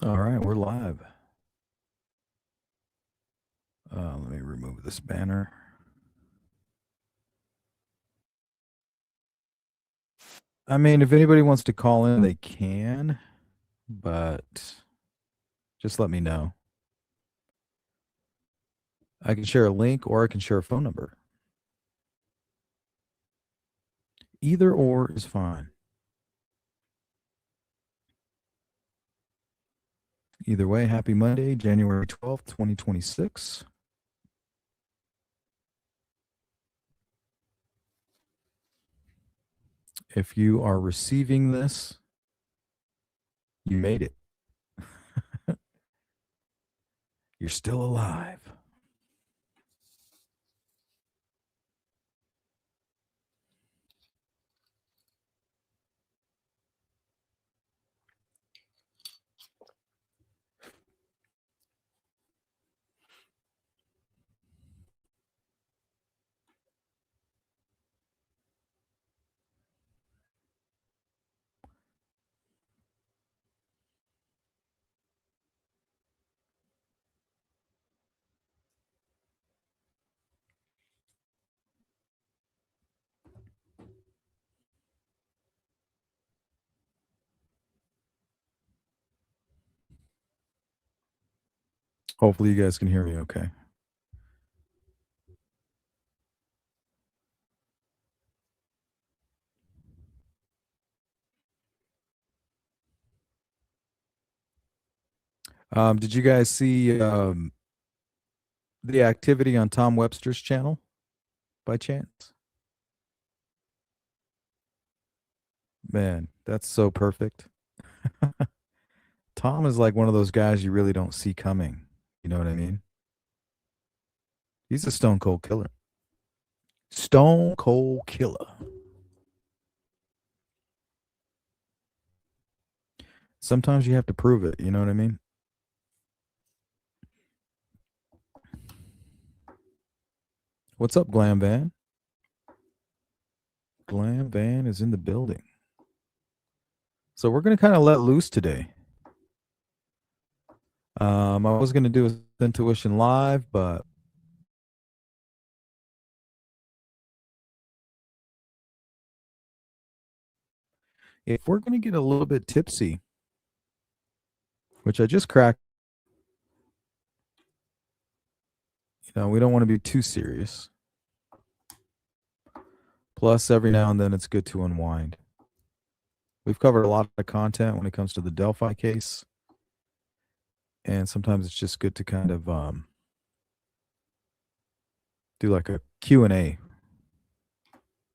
All right, we're live. Let me remove this banner. I mean, if anybody wants to call in, they can, but just let me know. I can share a link or I can share a phone number. Either or is fine. Either way, happy Monday, January 12th, 2026. If you are receiving this, you made it. You're still alive. Hopefully, you guys can hear me okay. Did you guys see the activity on Tom Webster's channel by chance? Man, that's so perfect. Tom is like one of those guys you really don't see coming. You know what I mean? He's a stone cold killer. Stone cold killer. Sometimes you have to prove it. You know what I mean? What's up, Glam Van? Glam Van is in the building. So we're going to kind of let loose today. I was going to do a Intuition Live, but if we're going to get a little bit tipsy, which I just cracked, we don't want to be too serious. Plus, every now and then it's good to unwind. We've covered a lot of content when it comes to the Delphi case. And sometimes it's just good to kind of do like a Q&A,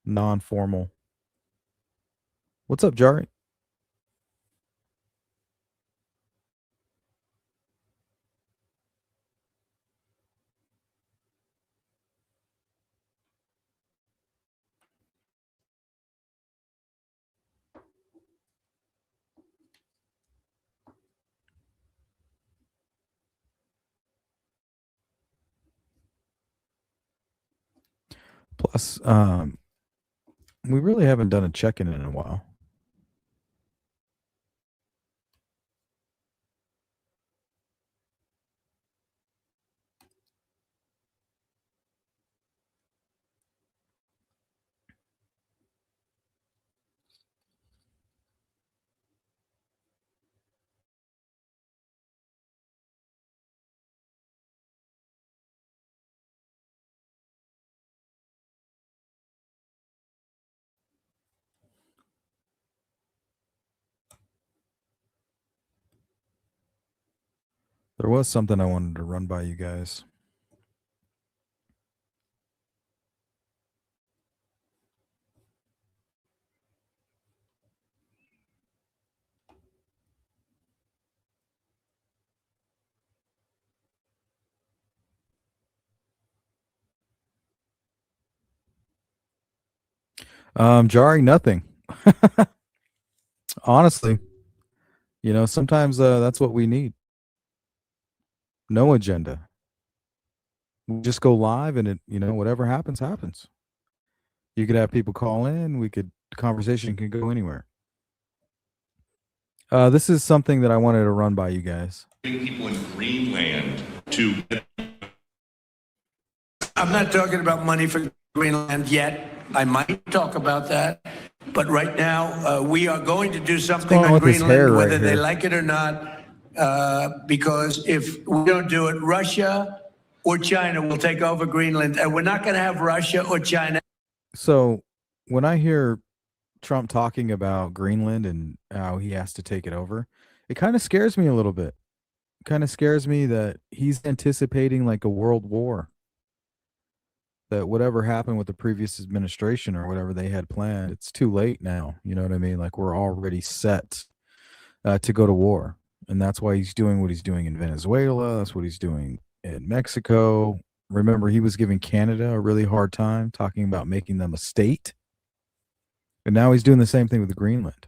non-formal. What's up, Jari? Plus, we really haven't done a check-in in a while. There was something I wanted to run by you guys. Jari, nothing. Honestly, sometimes that's what we need. No agenda. We just go live and whatever happens, happens. You could have people call in. The conversation can go anywhere. This is something that I wanted to run by you guys. People in Greenland to. I'm not talking about money for Greenland yet. I might talk about that. But right now, we are going to do something on Greenland, whether they like it or not, because if we don't do it, Russia or China will take over Greenland, and we're not going to have Russia or China. So when I hear Trump talking about Greenland and how he has to take it over, it kind of scares me a little bit. It kind of scares me that he's anticipating like a world war. That whatever happened with the previous administration or whatever they had planned, it's too late now. You know what I mean? Like we're already set to go to war. And that's why he's doing what he's doing in Venezuela. That's what he's doing in Mexico. Remember, he was giving Canada a really hard time, talking about making them a state. And now he's doing the same thing with Greenland.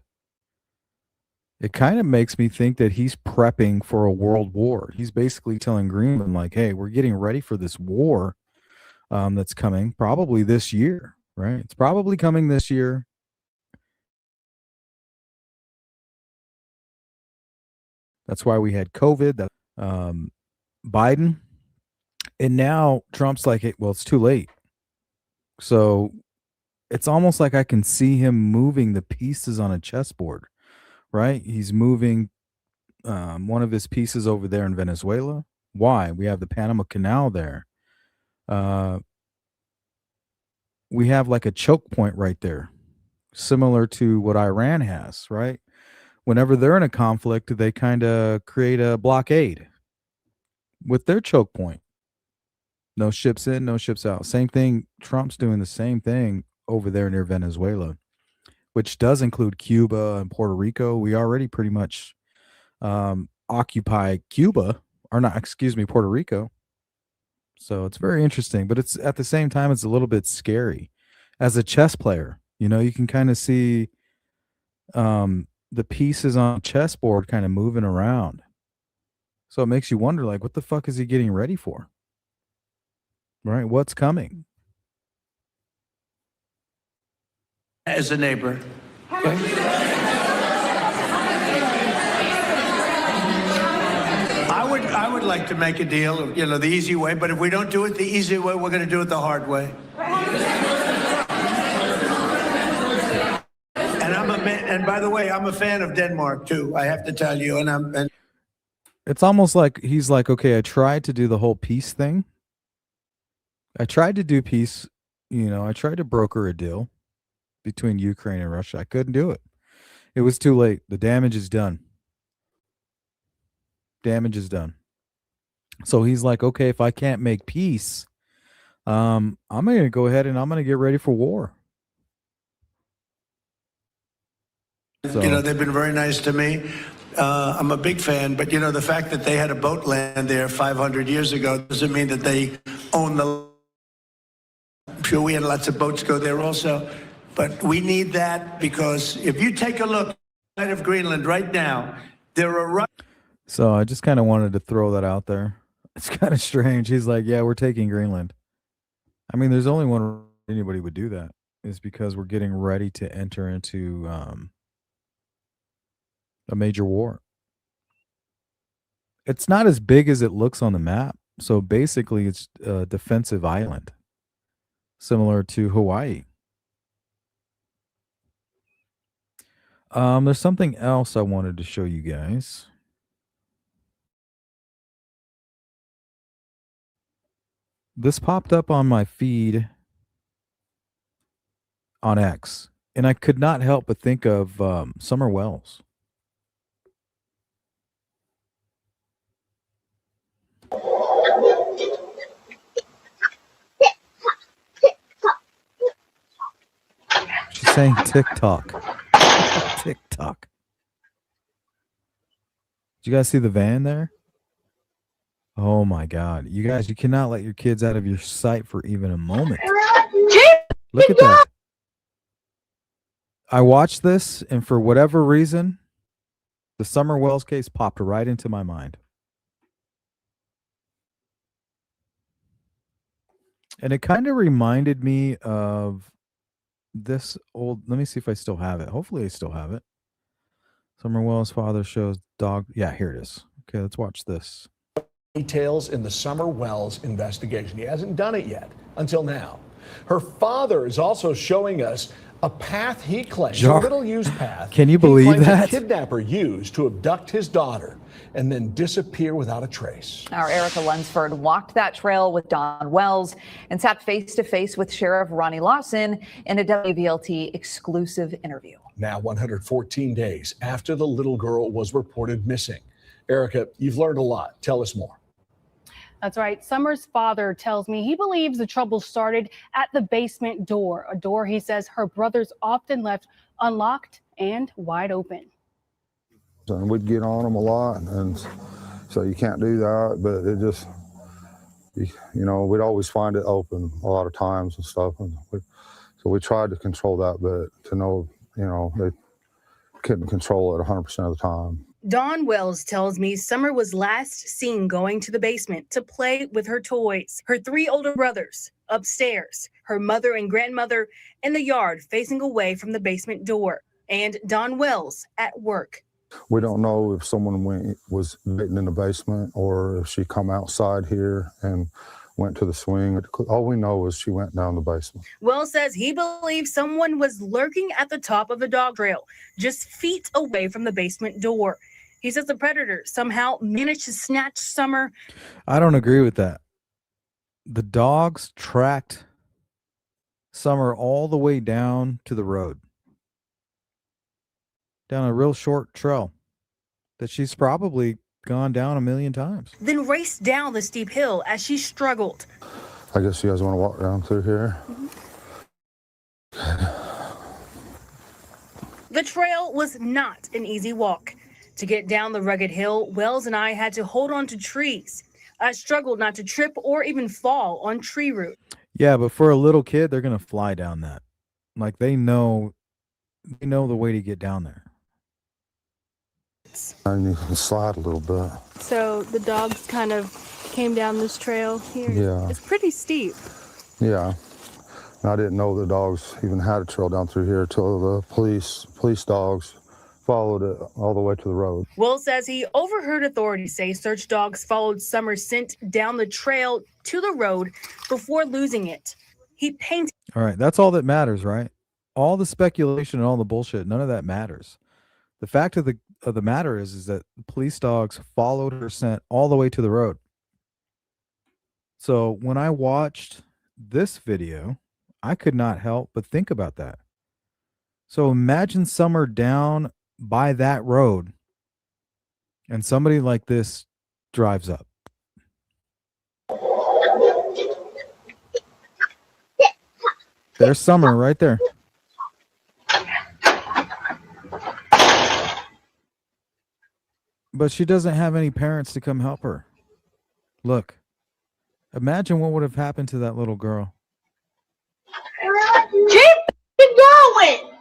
It kind of makes me think that he's prepping for a world war. He's basically telling Greenland, like, hey, we're getting ready for this war that's coming probably this year, right? It's probably coming this year. That's why we had COVID, that Biden. And now Trump's like, hey, well, it's too late. So it's almost like I can see him moving the pieces on a chessboard, right? He's moving one of his pieces over there in Venezuela. Why? We have the Panama Canal there. We have like a choke point right there, similar to what Iran has, right? Whenever they're in a conflict, they kind of create a blockade with their choke point. No ships in, no ships out. Same thing. Trump's doing the same thing over there near Venezuela, which does include Cuba and Puerto Rico. We already pretty much occupy Cuba, or not, excuse me, Puerto Rico. So it's very interesting, but it's at the same time, it's a little bit scary. As a chess player, you know, you can kind of see the pieces on chessboard kind of moving around. So it makes you wonder, like, what the fuck is he getting ready for? Right? What's coming? As a neighbor. Okay? I would like to make a deal, you know, the easy way, but if we don't do it the easy way, we're going to do it the hard way. And by the way, I'm a fan of Denmark too. I have to tell you, and it's almost like he's like, okay, I tried to do the whole peace thing. I tried to do peace, you know, I tried to broker a deal between Ukraine and Russia. I couldn't do it. It was too late. The damage is done. Damage is done. So he's like, okay, if I can't make peace, I'm going to go ahead and I'm going to get ready for war. So, you know, they've been very nice to me. I'm a big fan, but you know, the fact that they had a boat land there 500 years ago doesn't mean that they own the. I'm sure we had lots of boats go there also, but we need that because if you take a look outside of Greenland right now, there are. So I just kind of wanted to throw that out there. It's kind of strange. He's like, yeah, we're taking Greenland. I mean, there's only one anybody would do that is because we're getting ready to enter into a major war. It's not as big as it looks on the map. So basically, it's a defensive island, similar to Hawaii. There's something else I wanted to show you guys. This popped up on my feed on X, and I could not help but think of Summer Wells. She's saying TikTok. TikTok. Did you guys see the van there? Oh my God. You guys, you cannot let your kids out of your sight for even a moment. Look at that. I watched this, and for whatever reason, the Summer Wells case popped right into my mind. And it kind of reminded me of this old, let me see if I still have it. Hopefully I still have it. Summer Wells' father shows dog. Yeah, here it is. Okay, let's watch this. Details in the Summer Wells investigation. He hasn't done it yet until now. Her father is also showing us a path he claims, a little used path. Can you he believe claims that? A kidnapper used to abduct his daughter and then disappear without a trace. Our Erica Lunsford walked that trail with Don Wells and sat face to face with Sheriff Ronnie Lawson in a WVLT exclusive interview. Now 114 days after the little girl was reported missing. Erica, you've learned a lot. Tell us more. That's right. Summer's father tells me he believes the trouble started at the basement door, a door he says her brothers often left unlocked and wide open. And we'd get on them a lot, and so you can't do that, but it just, you know, we'd always find it open a lot of times and stuff. And so we tried to control that, but to know, you know, they couldn't control it 100% of the time. Dawn Wells tells me Summer was last seen going to the basement to play with her toys. Her 3 older brothers upstairs, her mother and grandmother in the yard facing away from the basement door, and Dawn Wells at work. We don't know if someone was waiting in the basement or if she come outside here and went to the swing. All we know is she went down the basement. Wells says he believes someone was lurking at the top of the dog trail, just feet away from the basement door. He says the predator somehow managed to snatch Summer. I don't agree with that. The dogs tracked Summer all the way down to the road, down a real short trail that she's probably gone down a million times. Then raced down the steep hill as she struggled. I guess you guys want to walk down through here? The trail was not an easy walk. To get down the rugged hill, Wells and I had to hold on to trees. I struggled not to trip or even fall on tree root. Yeah, but for a little kid, they're going to fly down that. Like they know the way to get down there. And you can slide a little bit. So the dogs kind of came down this trail here? Yeah. It's pretty steep. Yeah. And I didn't know the dogs even had a trail down through here until the police dogs followed it all the way to the road. Will says he overheard authorities say search dogs followed Summer's scent down the trail to the road before losing it. He painted. All right, that's all that matters, right? All the speculation and all the bullshit, none of that matters. The fact of the matter is that the police dogs followed her scent all the way to the road. So when I watched this video, I could not help but think about that. So imagine Summer down by that road and somebody like this drives up. There's Summer right there. But she doesn't have any parents to come help her. Look, imagine what would have happened to that little girl. Keep going.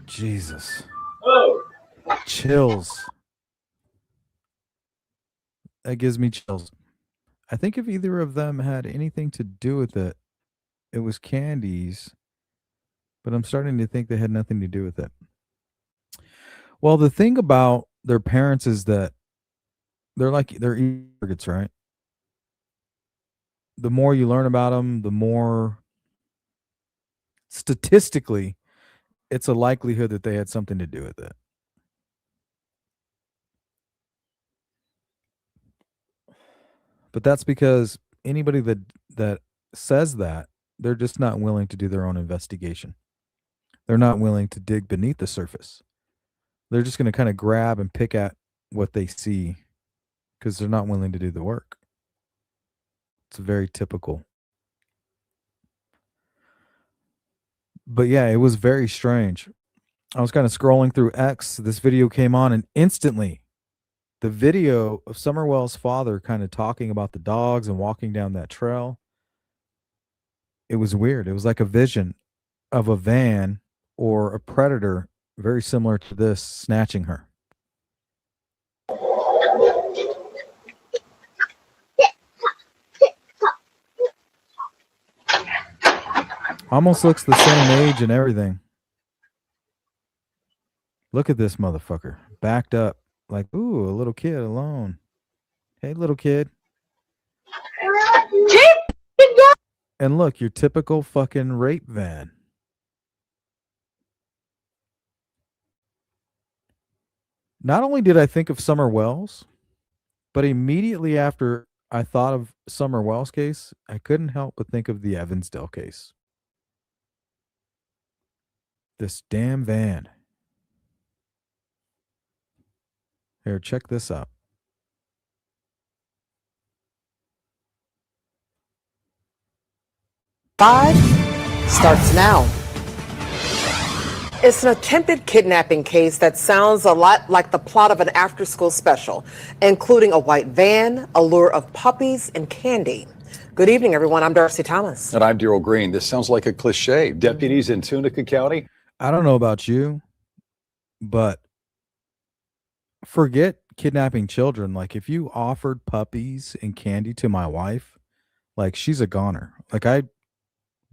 Jesus. Chills. That gives me chills. I think if either of them had anything to do with it, it was Candy's. But I'm starting to think they had nothing to do with it. Well, the thing about their parents is that they're targets, right? The more you learn about them, the more statistically it's a likelihood that they had something to do with it. But that's because anybody that says that, they're just not willing to do their own investigation. They're not willing to dig beneath the surface. They're just going to kind of grab and pick at what they see because they're not willing to do the work. It's very typical. But yeah, it was very strange. I was kind of scrolling through X. This video came on, and instantly the video of Summerwell's father kind of talking about the dogs and walking down that trail. It was weird. It was like a vision of a van or a predator very similar to this snatching her. Almost looks the same age and everything. Look at this motherfucker. Backed up. Like, ooh, a little kid alone. Hey, little kid. Keep it going. And look, your typical fucking rape van. Not only did I think of Summer Wells, but immediately after I thought of Summer Wells case, I couldn't help but think of the Evansdale case. This damn van. Here, check this out. Five starts now. It's an attempted kidnapping case that sounds a lot like the plot of an after-school special, including a white van, a lure of puppies, and candy. Good evening, everyone. I'm Darcy Thomas. And I'm Daryl Green. This sounds like a cliche. Deputies in Tunica County. I don't know about you, but forget kidnapping children. Like, if you offered puppies and candy to my wife, like, she's a goner. Like, I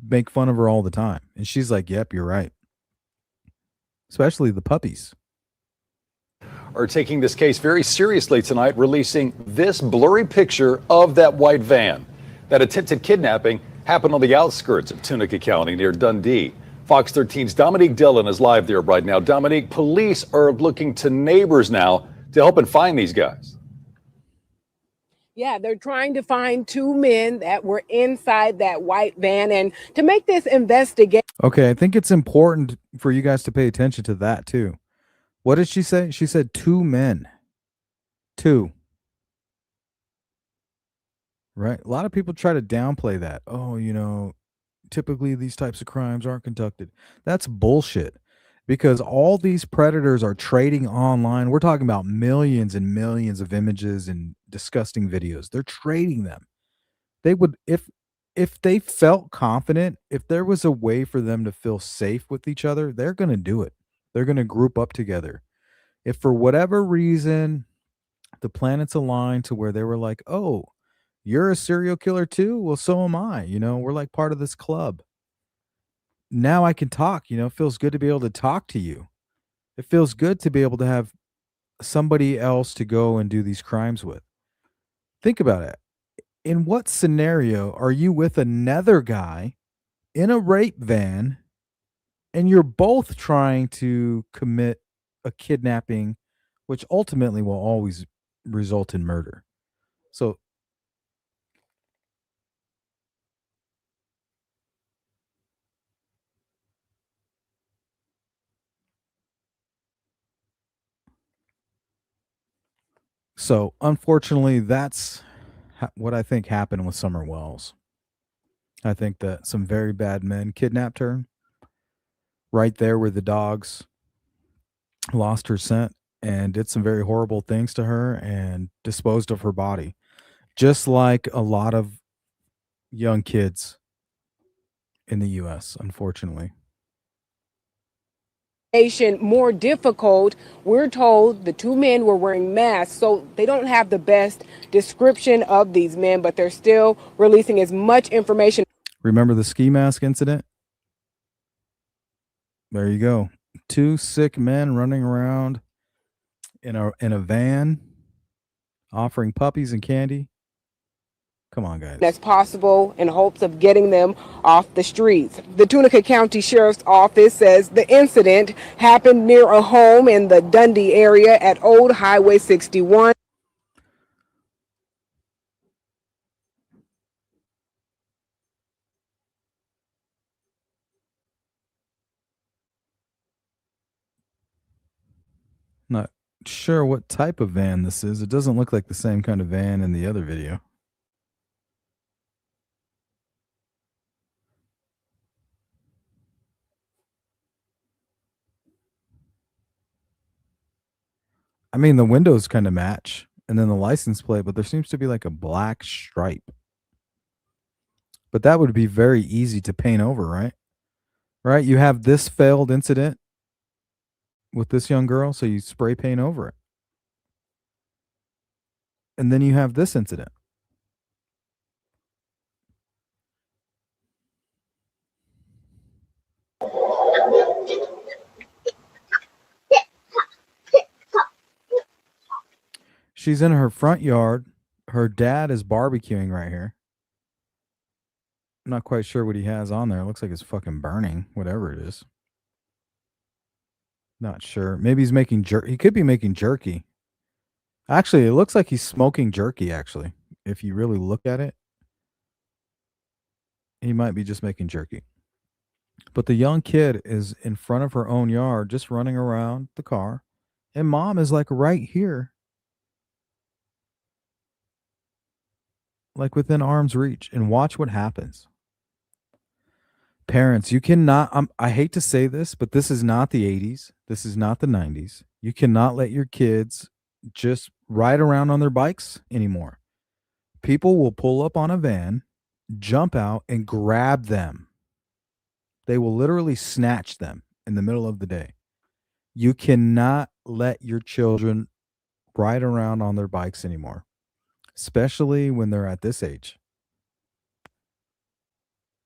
make fun of her all the time. And she's like, yep, you're right. Especially the puppies. Are taking this case very seriously tonight, releasing this blurry picture of that white van. That attempted kidnapping happened on the outskirts of Tunica County near Dundee. Fox 13's Dominique Dillon is live there right now. Dominique, police are looking to neighbors now to help and find these guys. Yeah, they're trying to find two men that were inside that white van. And to make this investigation. Okay, I think it's important for you guys to pay attention to that too. What did she say? She said two men. Two. Right? A lot of people try to downplay that. Oh, typically these types of crimes aren't conducted. That's bullshit. Because all these predators are trading online. We're talking about millions and millions of images and disgusting videos. They're trading them. They would, if they felt confident, if there was a way for them to feel safe with each other, they're going to do it. They're going to group up together. If for whatever reason the planets aligned to where they were like, oh, you're a serial killer too? Well, so am I. We're like part of this club. Now I can talk. It feels good to be able to talk to you. It feels good to be able to have somebody else to go and do these crimes with. Think about it. In what scenario are you with another guy in a rape van and you're both trying to commit a kidnapping, which ultimately will always result in murder? So unfortunately, that's what I think happened with Summer Wells. I think that some very bad men kidnapped her right there where the dogs lost her scent and did some very horrible things to her and disposed of her body, just like a lot of young kids in the US, unfortunately. More difficult. We're told the two men were wearing masks, so they don't have the best description of these men, but they're still releasing as much information. Remember the ski mask incident? There you go. Two sick men running around in a van offering puppies and candy. Come on, guys. As possible in hopes of getting them off the streets. The Tunica County Sheriff's Office says the incident happened near a home in the Dundee area at Old Highway 61. Not sure what type of van this is. It doesn't look like the same kind of van in the other video. I mean, the windows kind of match, and then the license plate, but there seems to be like a black stripe. But that would be very easy to paint over, right? Right? You have this failed incident with this young girl, so you spray paint over it. And then you have this incident. She's in her front yard. Her dad is barbecuing right here. I'm not quite sure what he has on there. It looks like it's fucking burning, whatever it is. Not sure. Maybe he's making jerky. He could be making jerky. Actually, it looks like he's smoking jerky, actually. If you really look at it, he might be just making jerky. But the young kid is in front of her own yard, just running around the car. And mom is like right here, like within arm's reach. And watch what happens. Parents, you cannot, I hate to say this, but this is not the 80s. This is not the 90s. You cannot let your kids just ride around on their bikes anymore. People will pull up on a van, jump out, and grab them. They will literally snatch them in the middle of the day. You cannot let your children ride around on their bikes anymore, especially when they're at this age.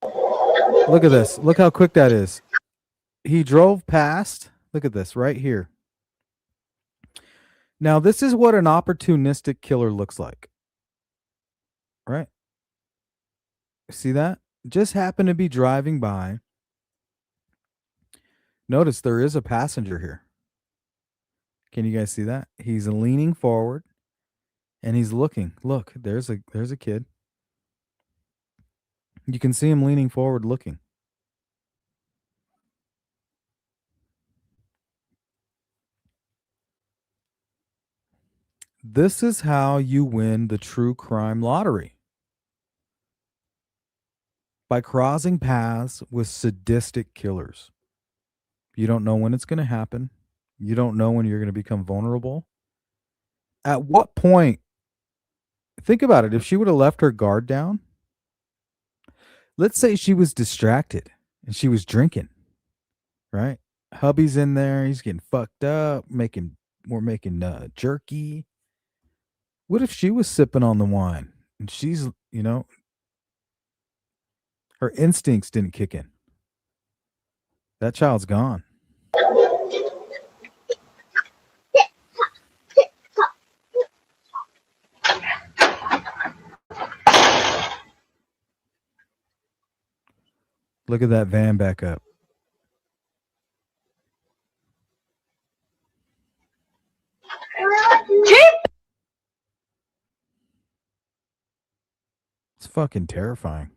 Look at this. Look how quick that is. He drove past. Look at this right here. Now, this is what an opportunistic killer looks like. Right? See that? Just happened to be driving by. Notice there is a passenger here. Can you guys see that? He's leaning forward and he's looking. Look, there's a kid. You can see him leaning forward looking. This is how you win the true crime lottery. By crossing paths with sadistic killers. You don't know when it's going to happen. You don't know when you're going to become vulnerable. At what point? Think about it. If she would have left her guard down, let's say she was distracted and she was drinking, right? Hubby's in there. He's getting fucked up. We're making jerky. What if she was sipping on the wine and she's, her instincts didn't kick in? That child's gone. Look at that van back up. It's fucking terrifying.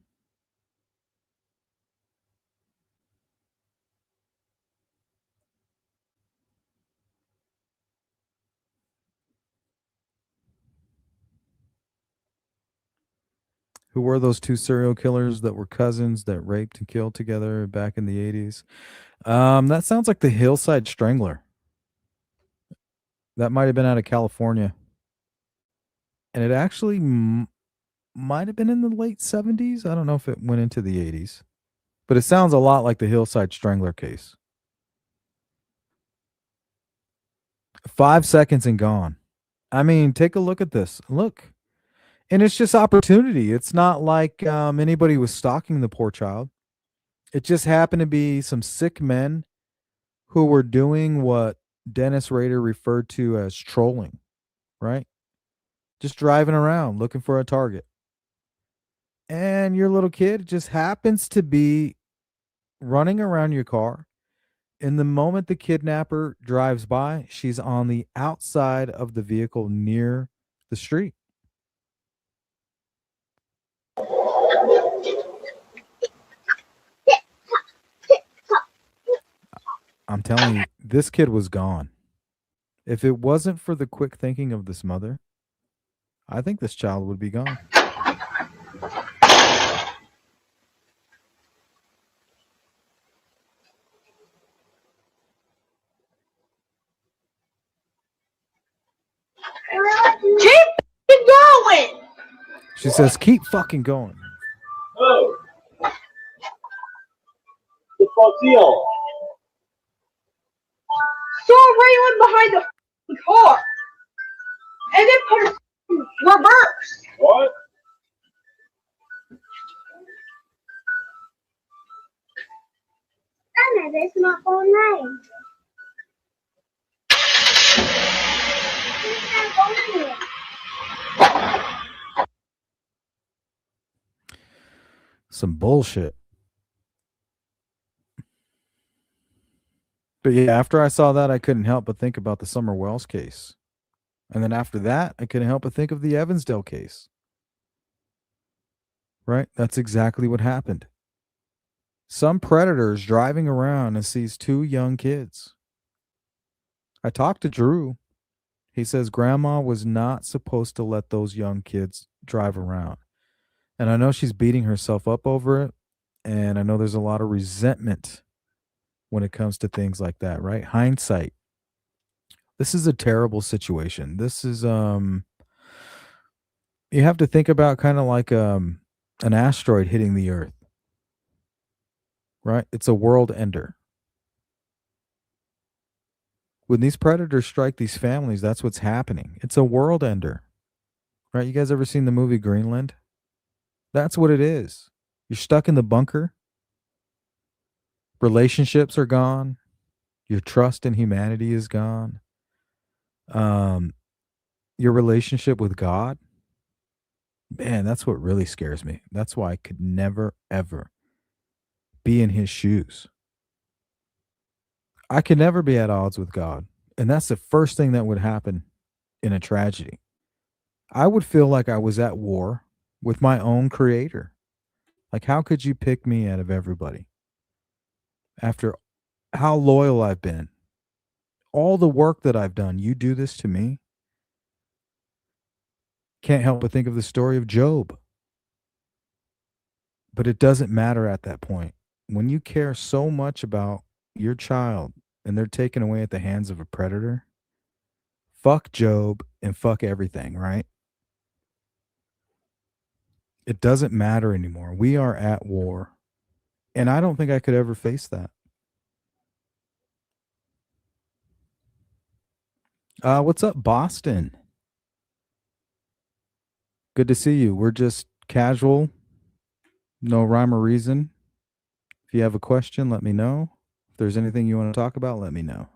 Who were those two serial killers that were cousins that raped and killed together back in the 80s? That sounds like the Hillside Strangler. That might have been out of California. And it actually might have been in the late 70s. I don't know if it went into the 80s. But it sounds a lot like the Hillside Strangler case. 5 seconds and gone. I mean, take a look at this. Look. And it's just opportunity. It's not like anybody was stalking the poor child. It just happened to be some sick men who were doing what Dennis Rader referred to as trolling, right? Just driving around looking for a target. And your little kid just happens to be running around your car. And the moment the kidnapper drives by, she's on the outside of the vehicle near the street. I'm telling you, this kid was gone. If it wasn't for the quick thinking of this mother, I think this child would be gone. Keep going. She says, keep fucking going. Oh. The fuck's deal? Saw Raylan behind the car, and then put it in reverse. What? Anna, that's my phone name. some bullshit. But yeah, after I saw that, I couldn't help but think about the Summer Wells case. And then after that, I couldn't help but think of the Evansdale case. Right? That's exactly what happened. Some predator's driving around and sees two young kids. I talked to Drew. He says grandma was not supposed to let those young kids drive around. And I know she's beating herself up over it. And I know there's a lot of resentment when it comes to things like that, right? Hindsight. This is a terrible situation. This is you have to think about kind of like an asteroid hitting the earth. Right? It's a world ender. When these predators strike these families, that's what's happening. It's a world ender. Right? You guys ever seen the movie Greenland? That's what it is. You're stuck in the bunker. Relationships are gone. Your trust in humanity is gone. Your relationship with God, man, that's what really scares me. That's why I could never, ever be in his shoes. I could never be at odds with God. And that's the first thing that would happen in a tragedy. I would feel like I was at war with my own creator. Like, how could you pick me out of everybody? After how loyal I've been, all the work that I've done, you do this to me? Can't help but think of the story of Job. But it doesn't matter at that point. When you care so much about your child and they're taken away at the hands of a predator, fuck Job and fuck everything, right? It doesn't matter anymore. We are at war. And I don't think I could ever face that. What's up, Boston? Good to see you. We're just casual, no rhyme or reason. If you have a question, let me know. If there's anything you want to talk about, let me know.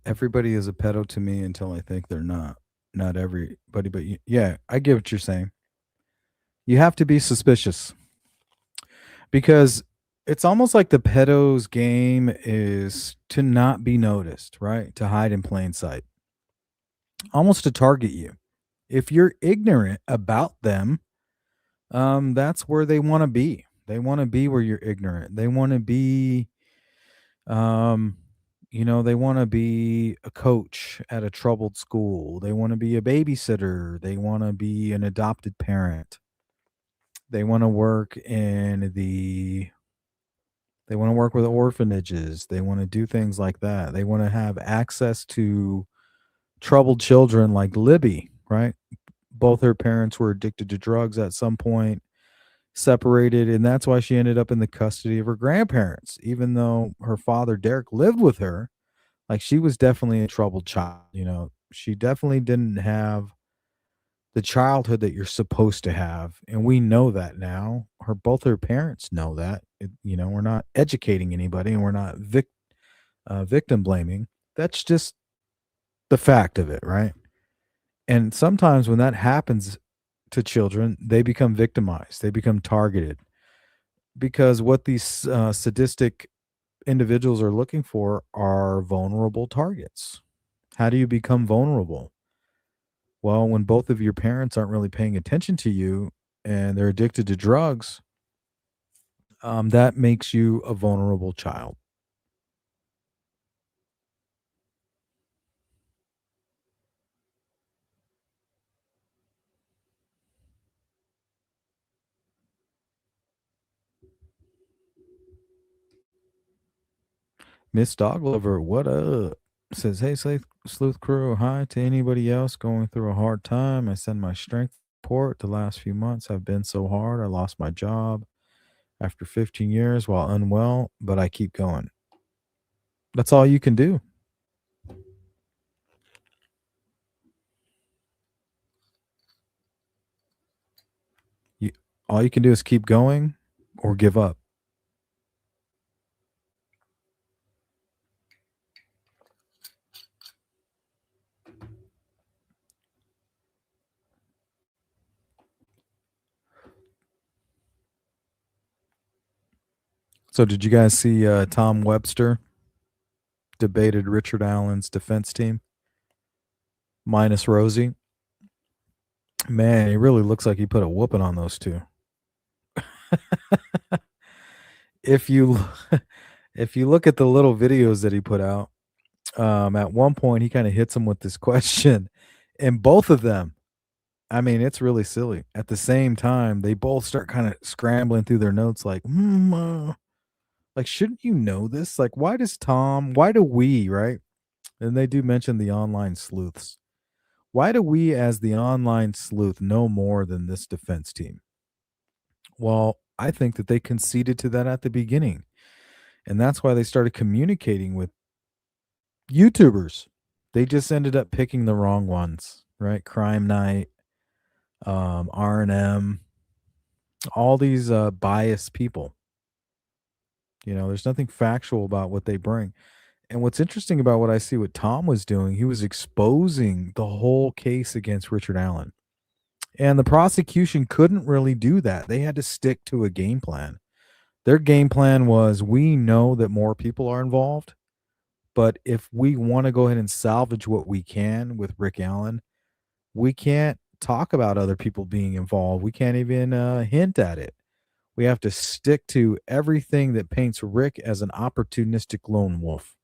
Everybody is a pedo to me until I think they're not. Not everybody, but yeah, I get what you're saying. You have to be suspicious because it's almost like the pedo's game is to not be noticed, right? To hide in plain sight, almost to target you. If you're ignorant about them, that's where they want to be. They want to be where you're ignorant. They want to be, um, they want to be a coach at a troubled school. They want to be a babysitter. They want to be an adopted parent. They want to work in the they want to work with orphanages. They want to do things like that. They want to have access to troubled children like Libby, right? Both her parents were addicted to drugs at some point, separated, and that's why she ended up in the custody of her grandparents. Even though her father, Derek, lived with her, like she was definitely a troubled child. She definitely didn't have the childhood that you're supposed to have, and we know that now. Both her parents know that. We're not educating anybody, and we're not victim blaming. That's just the fact of it, right? And sometimes when that happens to children, they become victimized. They become targeted because what these sadistic individuals are looking for are vulnerable targets. How do you become vulnerable? Well, when both of your parents aren't really paying attention to you and they're addicted to drugs, that makes you a vulnerable child. Miss Doglover, what up? Says, hey, Sleuth Crew, hi to anybody else going through a hard time. I send my strength report. The last few months have been so hard. I lost my job after 15 years while unwell, but I keep going. That's all you can do. You, all you can do is keep going or give up. So, did you guys see Tom Webster debated Richard Allen's defense team minus Rosie? Man, he really looks like he put a whooping on those two. if you if you look at the little videos that he put out, at one point he kind of hits him with this question, and both of them, I mean, it's really silly. At the same time, they both start kind of scrambling through their notes, like, like, shouldn't you know this? Like, why do we, right? And they do mention the online sleuths. Why do we, as the online sleuth, know more than this defense team? Well, I think that they conceded to that at the beginning. And that's why they started communicating with YouTubers. They just ended up picking the wrong ones, right? Crime Night, R&M, all these biased people. There's nothing factual about what they bring. And what's interesting about what I see what Tom was doing, he was exposing the whole case against Richard Allen. And the prosecution couldn't really do that. They had to stick to a game plan. Their game plan was, we know that more people are involved, but if we want to go ahead and salvage what we can with Rick Allen, we can't talk about other people being involved. We can't even hint at it. We have to stick to everything that paints Rick as an opportunistic lone wolf,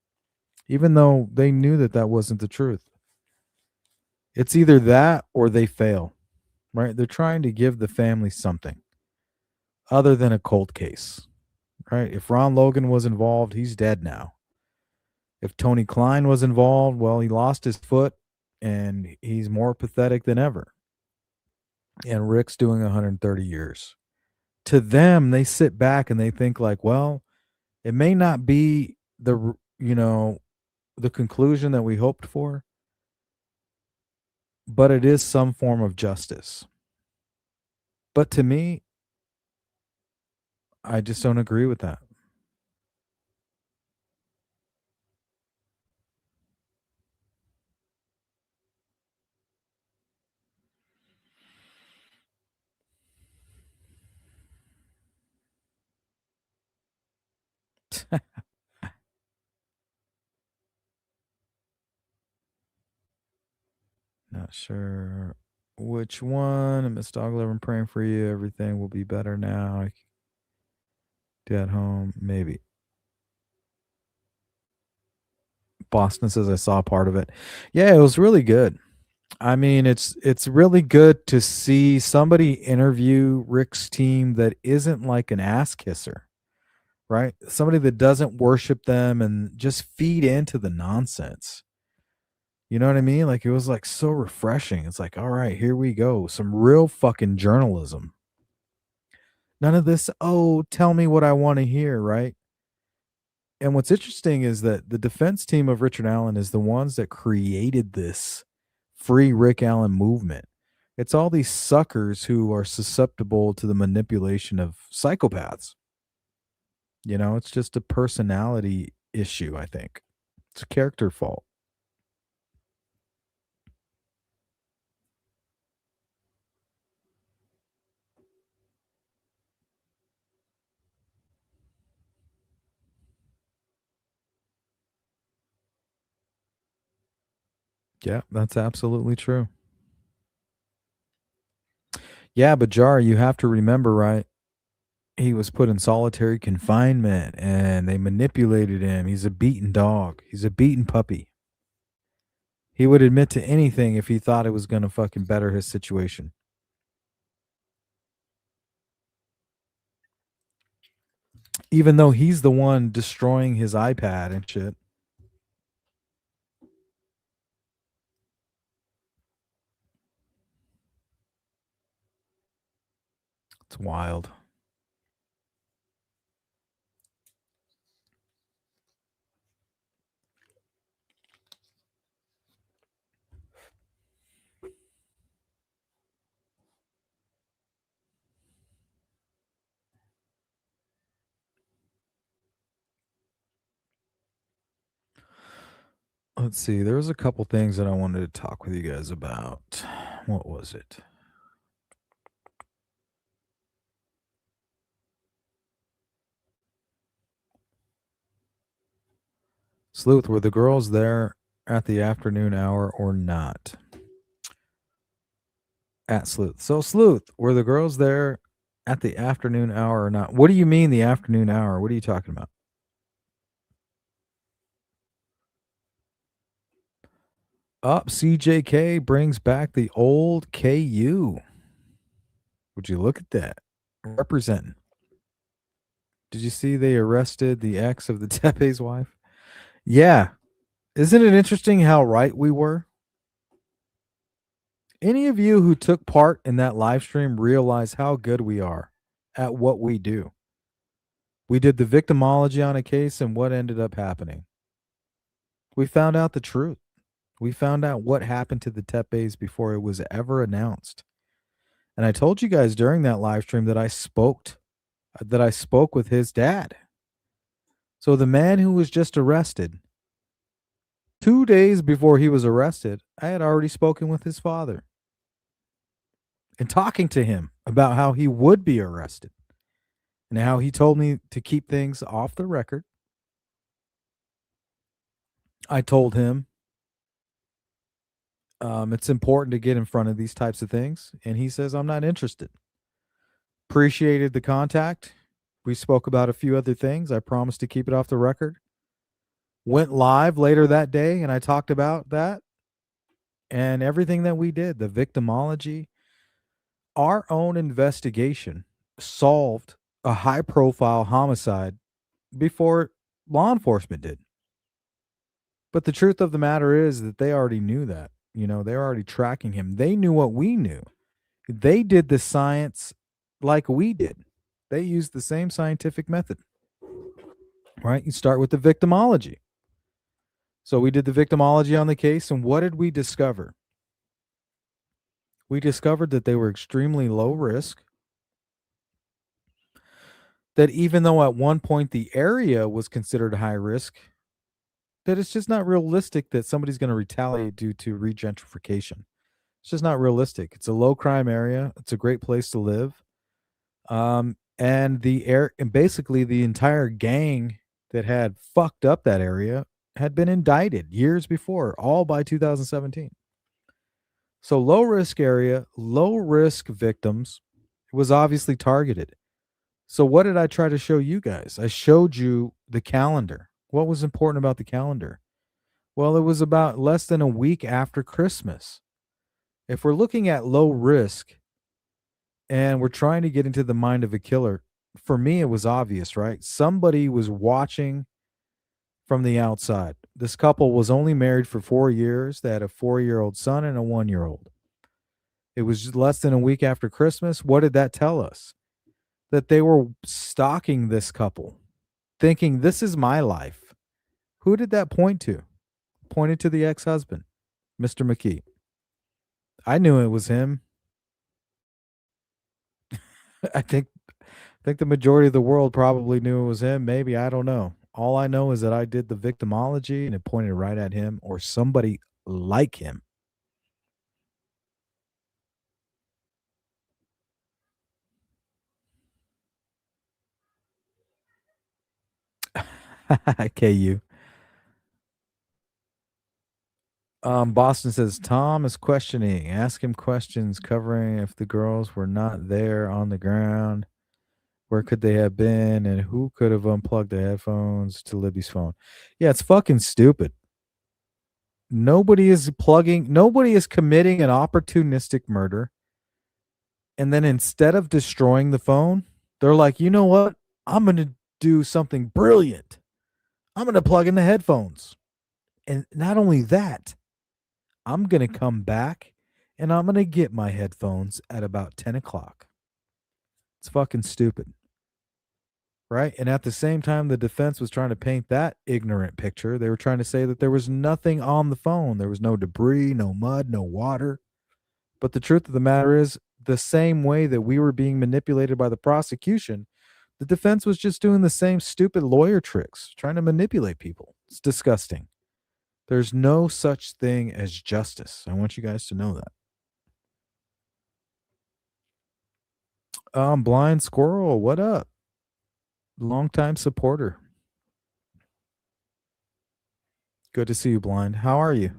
even though they knew that that wasn't the truth. It's either that or they fail, right? They're trying to give the family something other than a cold case, right? If Ron Logan was involved, he's dead now. If Tony Klein was involved, well, he lost his foot and he's more pathetic than ever. And Rick's doing 130 years. To them, they sit back and they think like, well, it may not be the conclusion that we hoped for, but it is some form of justice. But to me, I just don't agree with that. Not sure Which one? Miss Dog Lover, I'm praying for you. Everything will be better now. Dad home, maybe. Boston says I saw part of it. Yeah, it was really good. I mean, it's really good to see somebody interview Rick's team that isn't like an ass kisser, right? Somebody that doesn't worship them and just feed into the nonsense. You know what I mean? Like, it was like so refreshing. It's like, all right, here we go. Some real fucking journalism. None of this, oh, tell me what I want to hear, right? And what's interesting is that the defense team of Richard Allen is the ones that created this free Rick Allen movement. It's all these suckers who are susceptible to the manipulation of psychopaths. You know, it's just a personality issue, I think. It's a character fault. Yeah, that's absolutely true. Yeah, but Jar, you have to remember, right? He was put in solitary confinement and they manipulated him. He's a beaten dog. He's a beaten puppy. He would admit to anything if he thought it was going to fucking better his situation. Even though he's the one destroying his iPad and shit. It's wild. Let's see. There was a couple things that I wanted to talk with you guys about. What was it? Sleuth, were the girls there at the afternoon hour or not? At Sleuth. So, Sleuth, were the girls there at the afternoon hour or not? What do you mean the afternoon hour? What are you talking about? Up, CJK brings back the old KU. Would you look at that? Representing. Did you see they arrested the ex of the Tepe's wife? Yeah. Isn't it interesting how right we were? Any of you who took part in that live stream realize how good we are at what we do. We did the victimology on a case, and what ended up happening? We found out the truth. We found out what happened to the Tepes before it was ever announced. And I told you guys during that live stream that I spoke with his dad. So the man who was just arrested, 2 days before he was arrested, I had already spoken with his father and talking to him about how he would be arrested and how he told me to keep things off the record. I told him it's important to get in front of these types of things, and he says, I'm not interested. Appreciated the contact. We spoke about a few other things. I promised to keep it off the record. Went live later that day, and I talked about that and everything that we did, the victimology. Our own investigation solved a high-profile homicide before law enforcement did. But the truth of the matter is that they already knew that. You know, they're already tracking him. They knew what we knew. They did the science like we did. They used the same scientific method, right? You start with the victimology. So we did the victimology on the case, and what did we discover? We discovered that they were extremely low risk, that even though at one point the area was considered high risk, that it's just not realistic that somebody's going to retaliate due to regentrification. It's just not realistic. It's a low crime area. It's a great place to live. And basically the entire gang that had fucked up that area had been indicted years before, all by 2017. So low risk area, low risk victims. It was obviously targeted. So what did I try to show you guys? I showed you the calendar. What was important about the calendar? Well, it was about less than a week after Christmas. If we're looking at low risk and we're trying to get into the mind of a killer, for me it was obvious, right? Somebody was watching from the outside. This couple was only married for 4 years. They had a 4-year-old son and a 1-year-old. It was less than a week after Christmas. What did that tell us? That they were stalking this couple, thinking this is my life. Who did that point to? Pointed to the ex-husband, Mr. McKee. I knew it was him. I think the majority of the world probably knew it was him. Maybe, I don't know. All I know is that I did the victimology and it pointed right at him or somebody like him. KU. Boston says Tom is questioning. Ask him questions covering if the girls were not there on the ground. Where could they have been, and who could have unplugged the headphones to Libby's phone? Yeah, it's fucking stupid. Nobody is committing an opportunistic murder. And then instead of destroying the phone, they're like, you know what? I'm going to do something brilliant. I'm going to plug in the headphones. And not only that, I'm going to come back and I'm going to get my headphones at about 10 o'clock. It's fucking stupid. Right? And at the same time, the defense was trying to paint that ignorant picture. They were trying to say that there was nothing on the phone. There was no debris, no mud, no water. But the truth of the matter is, the same way that we were being manipulated by the prosecution, the defense was just doing the same stupid lawyer tricks, trying to manipulate people. It's disgusting. There's no such thing as justice. I want you guys to know that. Blind Squirrel, what up? Longtime supporter. Good to see you, Blind. How are you?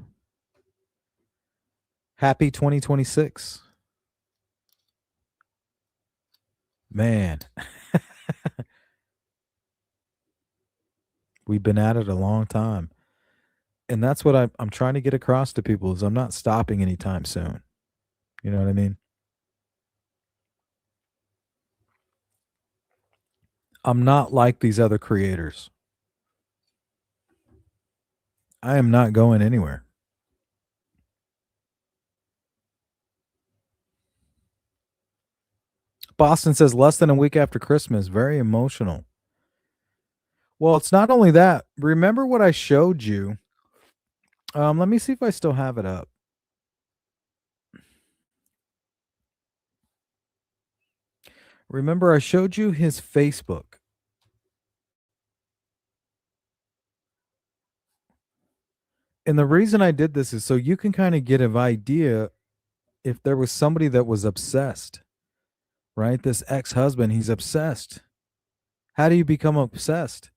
Happy 2026. Man. We've been at it a long time. And that's what I'm trying to get across to people is I'm not stopping anytime soon. You know what I mean? I'm not like these other creators. I am not going anywhere. Boston says less than a week after Christmas. Very emotional. Well, it's not only that. Remember what I showed you? Let me see if I still have it up. Remember, I showed you his Facebook. And the reason I did this is so you can kind of get an idea if there was somebody that was obsessed, right? This ex-husband, he's obsessed. How do you become obsessed?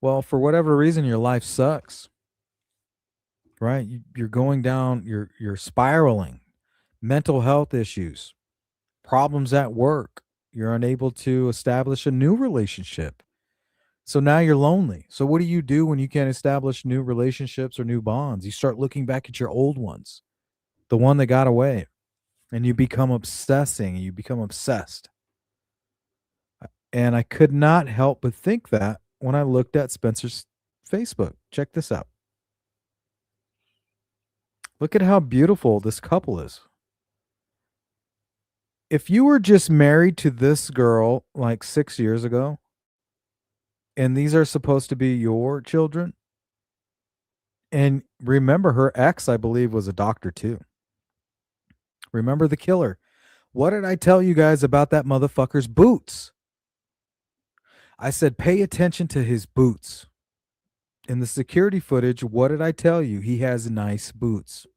Well, for whatever reason, your life sucks, right? You're going down, you're spiraling, mental health issues, problems at work. You're unable to establish a new relationship. So now you're lonely. So what do you do when you can't establish new relationships or new bonds? You start looking back at your old ones, the one that got away, and you become obsessing. You become obsessed. And I could not help but think that when I looked at Spencer's Facebook. Check this out. Look at how beautiful this couple is. If you were just married to this girl like 6 years ago, and these are supposed to be your children, and remember her ex, I believe, was a doctor too. Remember the killer. What did I tell you guys about that motherfucker's boots? I said, pay attention to his boots. In the security footage, what did I tell you? He has nice boots.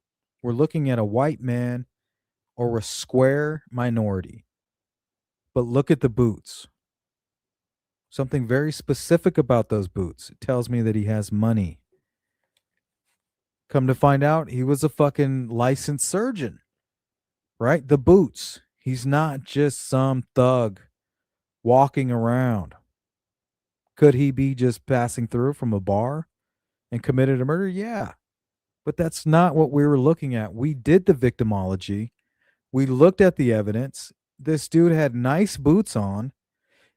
We're looking at a white man or a square minority. But look at the boots. Something very specific about those boots. It tells me that he has money. Come to find out, he was a fucking licensed surgeon, right? The boots. He's not just some thug walking around. Could he be just passing through from a bar and committed a murder? Yeah. But that's not what we were looking at. We did the victimology. We looked at the evidence. This dude had nice boots on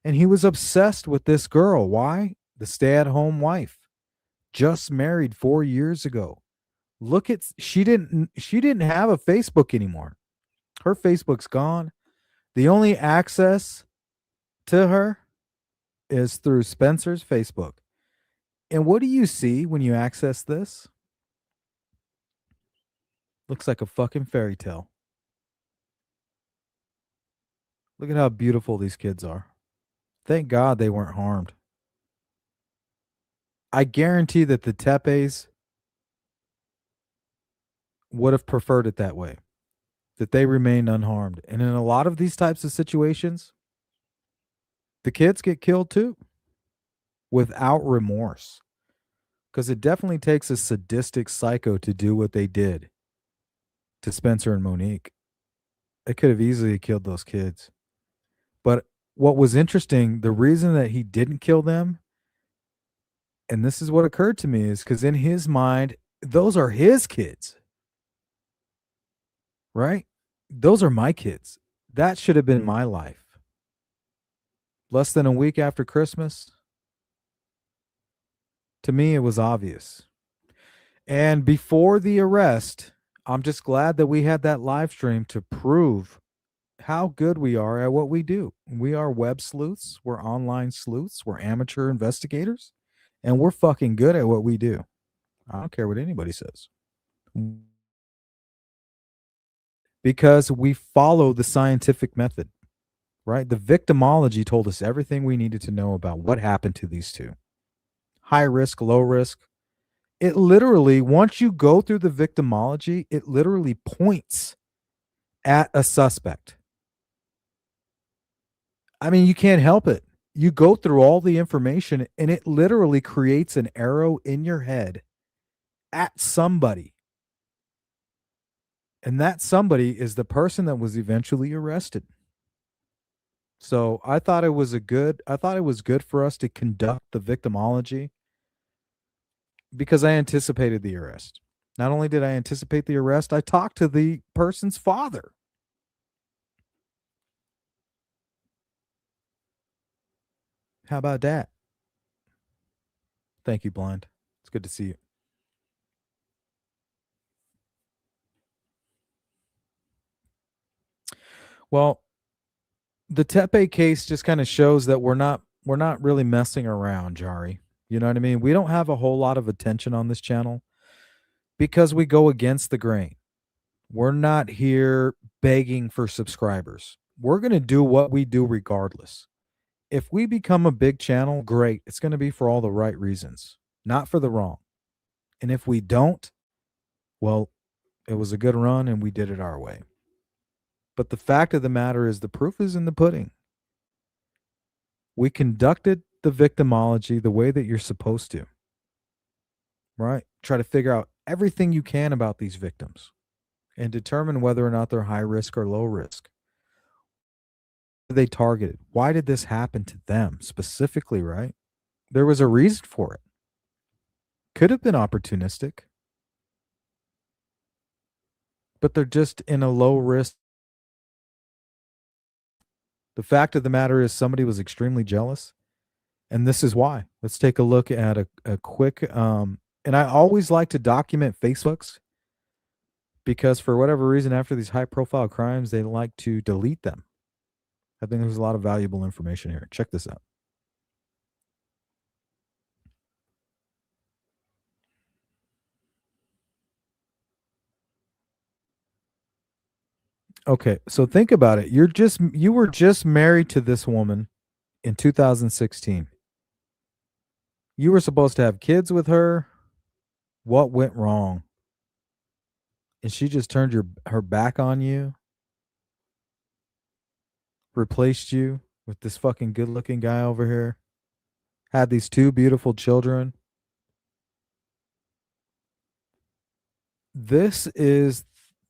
and he was obsessed with this girl. Why? The stay-at-home wife. Just married 4 years ago. Look at she didn't have a Facebook anymore. Her Facebook's gone. The only access to her is through Spencer's Facebook. And what do you see when you access this? Looks like a fucking fairy tale. Look at how beautiful these kids are. Thank God they weren't harmed. I guarantee that the Tepes would have preferred it that way, that they remained unharmed. And in a lot of these types of situations, the kids get killed too without remorse. Because it definitely takes a sadistic psycho to do what they did to Spencer and Monique. They could have easily killed those kids. But what was interesting, the reason that he didn't kill them, and this is what occurred to me, is because in his mind, those are his kids. Right? Those are my kids. That should have been my life. Less than a week after Christmas, to me, it was obvious. And before the arrest, I'm just glad that we had that live stream to prove how good we are at what we do. We are web sleuths, we're online sleuths, we're amateur investigators, and we're fucking good at what we do. I don't care what anybody says. Because we follow the scientific method, right? The victimology told us everything we needed to know about what happened to these two. High risk, low risk. It literally, once you go through the victimology, it literally points at a suspect. I mean, you can't help it. You go through all the information and it literally creates an arrow in your head at somebody. And that somebody is the person that was eventually arrested. So I thought it was good for us to conduct the victimology because I anticipated the arrest. Not only did I anticipate the arrest, I talked to the person's father. How about that? Thank you, Blind. It's good to see you. Well, the Tepe case just kind of shows that we're not really messing around, Jari. You know what I mean? We don't have a whole lot of attention on this channel because we go against the grain. We're not here begging for subscribers. We're going to do what we do regardless. If we become a big channel, great. It's going to be for all the right reasons, not for the wrong. And if we don't, well, it was a good run and we did it our way. But the fact of the matter is the proof is in the pudding. We conducted the victimology the way that you're supposed to, right? Try to figure out everything you can about these victims and determine whether or not they're high risk or low risk. Who they targeted? Why did this happen to them specifically, right? There was a reason for it. Could have been opportunistic, but they're just in a low risk. The fact of the matter is somebody was extremely jealous, and this is why. Let's take a look at a quick, and I always like to document Facebooks because for whatever reason, after these high profile crimes, they like to delete them. I think there's a lot of valuable information here. Check this out. Okay, so think about it. You were just married to this woman in 2016. You were supposed to have kids with her. What went wrong? And she just turned her back on you, replaced you with this fucking good-looking guy over here, had these two beautiful children. This is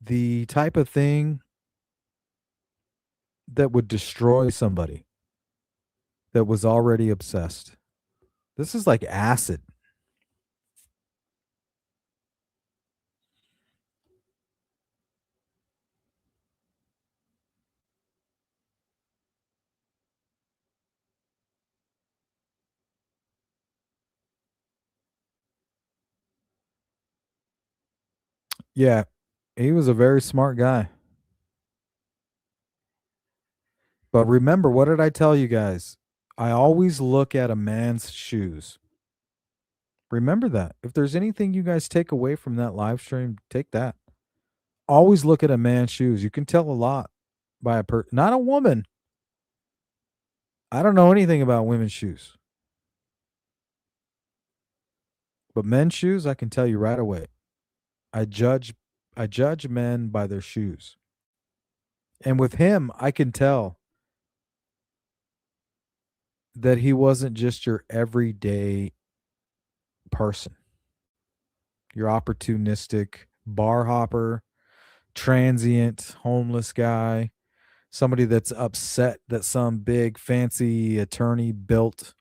the type of thing that would destroy somebody that was already obsessed. This is like acid. Yeah, he was a very smart guy. But remember, what did I tell you guys? I always look at a man's shoes. Remember that. If there's anything you guys take away from that live stream, take that. Always look at a man's shoes. You can tell a lot by not a woman. I don't know anything about women's shoes. But men's shoes, I can tell you right away. I judge men by their shoes. And with him, I can tell that he wasn't just your everyday person. Your opportunistic bar hopper, transient, homeless guy, somebody that's upset that some big fancy attorney built,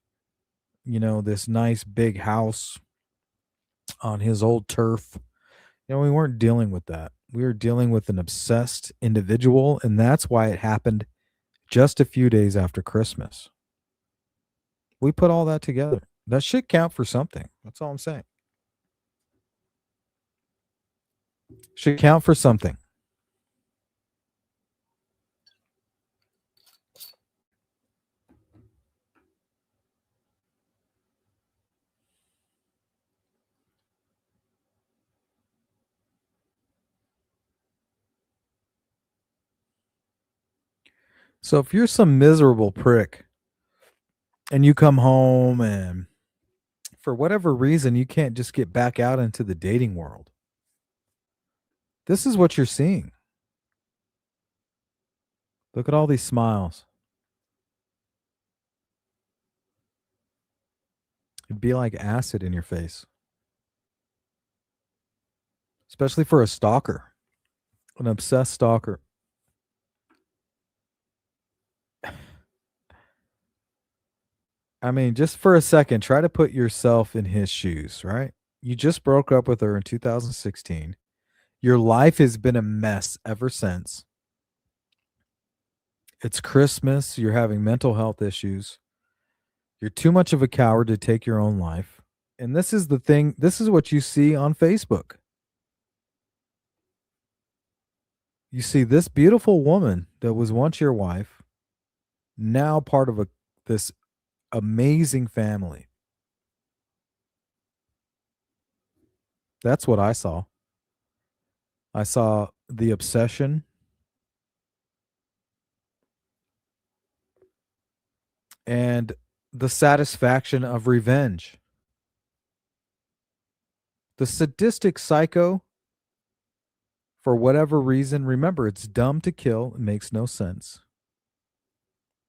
this nice big house on his old turf. We weren't dealing with that. We were dealing with an obsessed individual, and that's why it happened just a few days after Christmas. We put all that together. That should count for something. That's all I'm saying. Should count for something. So if you're some miserable prick and you come home and for whatever reason you can't just get back out into the dating world, this is what you're seeing. Look at all these smiles. It'd be like acid in your face. Especially for a stalker, an obsessed stalker. I mean, just for a second, try to put yourself in his shoes, right? You just broke up with her in 2016. Your life has been a mess ever since. It's Christmas. You're having mental health issues. You're too much of a coward to take your own life. And this is the thing. This is what you see on Facebook. You see this beautiful woman that was once your wife, now part of this amazing family. That's what I saw. I saw the obsession and the satisfaction of revenge. The sadistic psycho, for whatever reason, remember, it's dumb to kill. It makes no sense.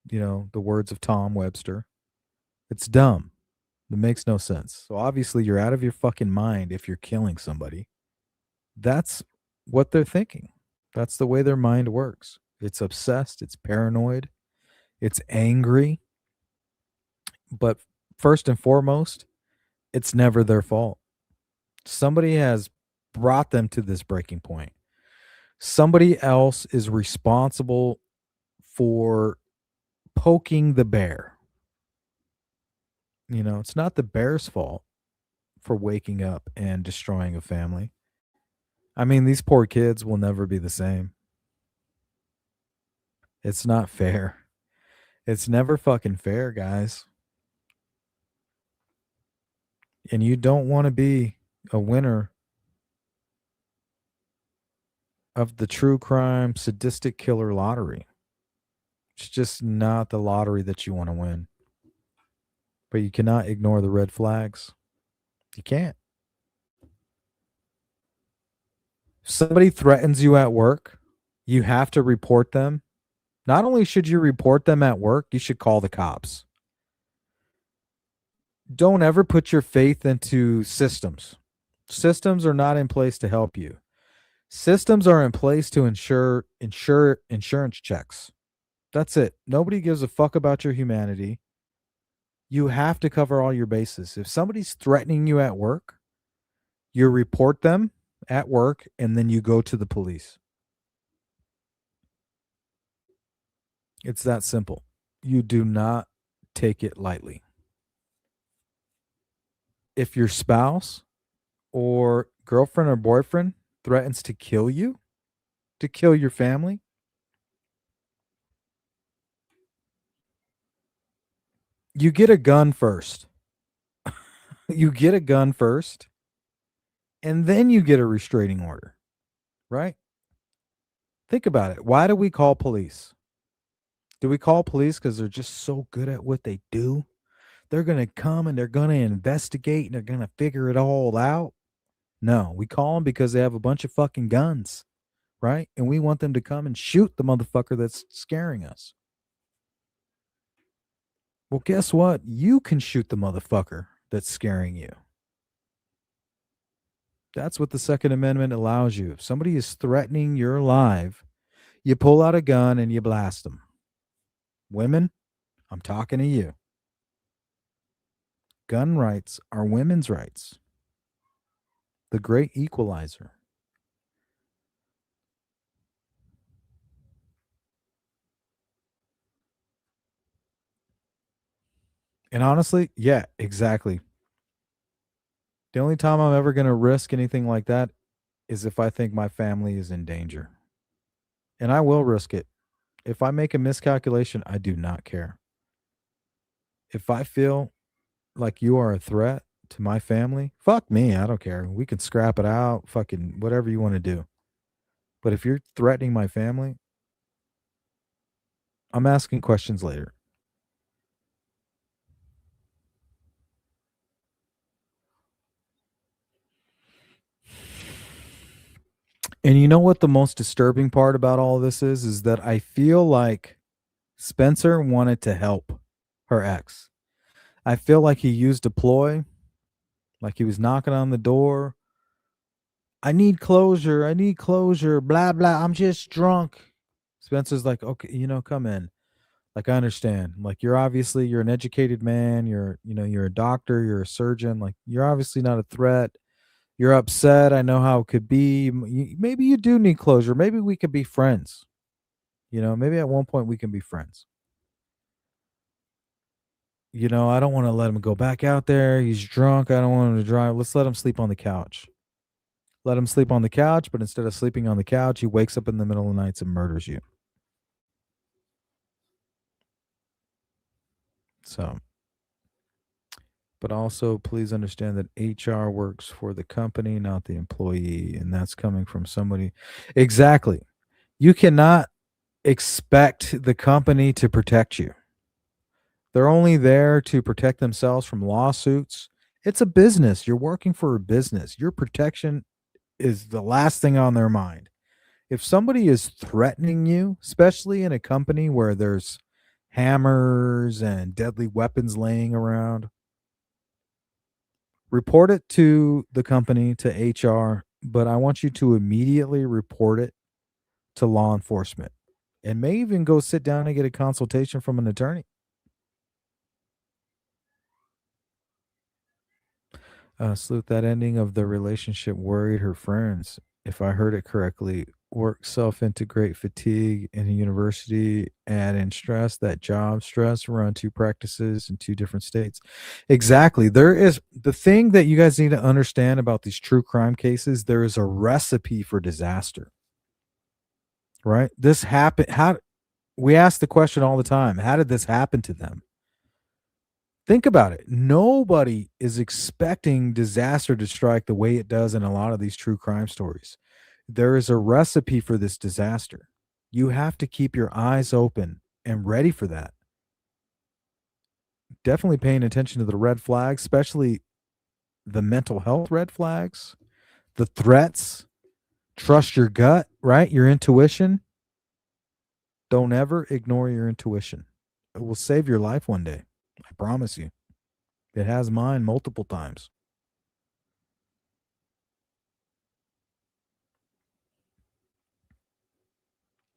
The words of Tom Webster. It's dumb. It makes no sense. So obviously you're out of your fucking mind if you're killing somebody. That's what they're thinking. That's the way their mind works. It's obsessed. It's paranoid. It's angry. But first and foremost, it's never their fault. Somebody has brought them to this breaking point. Somebody else is responsible for poking the bear. It's not the bear's fault for waking up and destroying a family. I mean, these poor kids will never be the same. It's not fair. It's never fucking fair, guys. And you don't want to be a winner of the true crime sadistic killer lottery. It's just not the lottery that you want to win. But you cannot ignore the red flags. You can't. If somebody threatens you at work, you have to report them. Not only should you report them at work, you should call the cops. Don't ever put your faith into systems. Systems are not in place to help you. Systems are in place to ensure insurance checks. That's it. Nobody gives a fuck about your humanity. You have to cover all your bases. If somebody's threatening you at work, you report them at work and then you go to the police. It's that simple. You do not take it lightly. If your spouse or girlfriend or boyfriend threatens to kill you, to kill your family, you get a gun first. You get a gun first, and then you get a restraining order, right? Think about it. Why do we call police? Do we call police because they're just so good at what they do? They're going to come and they're going to investigate and they're going to figure it all out. No, we call them because they have a bunch of fucking guns, right? And we want them to come and shoot the motherfucker that's scaring us. Well, guess what? You can shoot the motherfucker that's scaring you. That's what the Second Amendment allows you. If somebody is threatening your life, you pull out a gun and you blast them. Women, I'm talking to you. Gun rights are women's rights. The great equalizer. And honestly, yeah, exactly. The only time I'm ever going to risk anything like that is if I think my family is in danger. And I will risk it. If I make a miscalculation, I do not care. If I feel like you are a threat to my family, fuck me. I don't care. We can scrap it out, fucking whatever you want to do. But if you're threatening my family, I'm asking questions later. And you know what the most disturbing part about all this is that I feel like Spencer wanted to help her ex. I feel like he used a ploy, like he was knocking on the door. I need closure. I need closure. Blah, blah. I'm just drunk. Spencer's like, okay, come in. Like, I understand. Like, you're an educated man. You're a doctor. You're a surgeon. Like, you're obviously not a threat. You're upset. I know how it could be. Maybe you do need closure. Maybe we could be friends. Maybe at one point we can be friends. I don't want to let him go back out there. He's drunk. I don't want him to drive. Let's let him sleep on the couch. Let him sleep on the couch, but instead of sleeping on the couch, he wakes up in the middle of the night and murders you. So, but also please understand that HR works for the company, not the employee. And that's coming from somebody. Exactly. You cannot expect the company to protect you. They're only there to protect themselves from lawsuits. It's a business. You're working for a business. Your protection is the last thing on their mind. If somebody is threatening you, especially in a company where there's hammers and deadly weapons laying around, report it to the company, to HR, but I want you to immediately report it to law enforcement and may even go sit down and get a consultation from an attorney. Sleuth, that ending of the relationship worried her friends. If I heard it correctly, work self-integrate fatigue in a university, add in stress, that job stress, run two practices in two different states. Exactly. There is the thing that you guys need to understand about these true crime cases. There is a recipe for disaster, right? This happened. How we ask the question all the time, how did this happen to them? Think about it. Nobody is expecting disaster to strike the way it does in a lot of these true crime stories. There is a recipe for this disaster. You have to keep your eyes open and ready for that. Definitely paying attention to the red flags, especially the mental health red flags, the threats. Trust your gut, right? Your intuition. Don't ever ignore your intuition. It will save your life one day. I promise you. It has mine multiple times.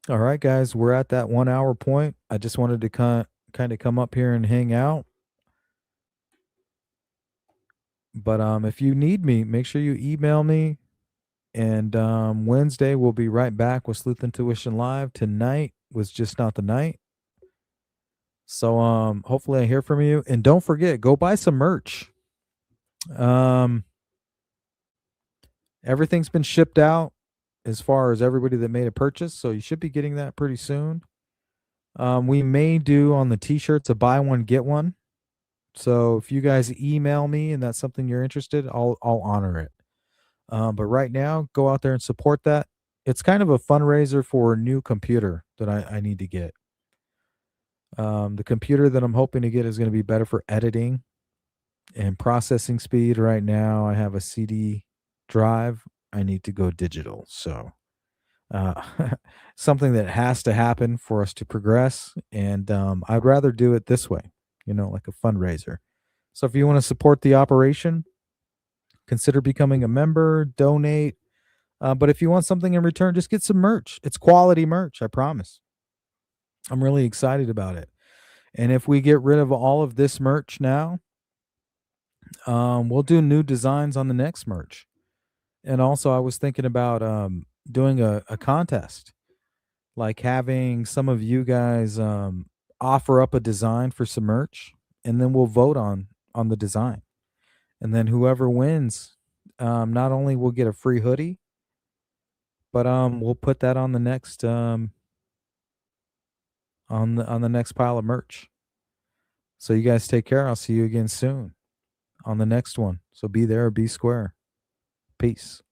All right, guys, we're at that 1 hour point. I just wanted to kind of come up here and hang out. But if you need me, make sure you email me. And Wednesday we'll be right back with Sleuth Intuition Live. Tonight was just not the night. So hopefully I hear from you. And don't forget, go buy some merch. Everything's been shipped out as far as everybody that made a purchase, so you should be getting that pretty soon. We may do on the t-shirts a buy one get one. So if you guys email me and that's something you're interested, I'll honor it. But right now, go out there and support that. It's kind of a fundraiser for a new computer that I need to get. The computer that I'm hoping to get is going to be better for editing and processing speed. Right now, I have a CD drive. I need to go digital. So uh, something that has to happen for us to progress. And I'd rather do it this way, like a fundraiser. So if you want to support the operation, consider becoming a member, donate. But if you want something in return, just get some merch. It's quality merch, I promise. I'm really excited about it. And if we get rid of all of this merch now, we'll do new designs on the next merch. And also, I was thinking about doing a contest, like having some of you guys offer up a design for some merch, and then we'll vote on the design. And then whoever wins, not only will get a free hoodie, but we'll put that on the next on the next pile of merch. So you guys take care. I'll see you again soon on the next one. So be there or be square. Peace.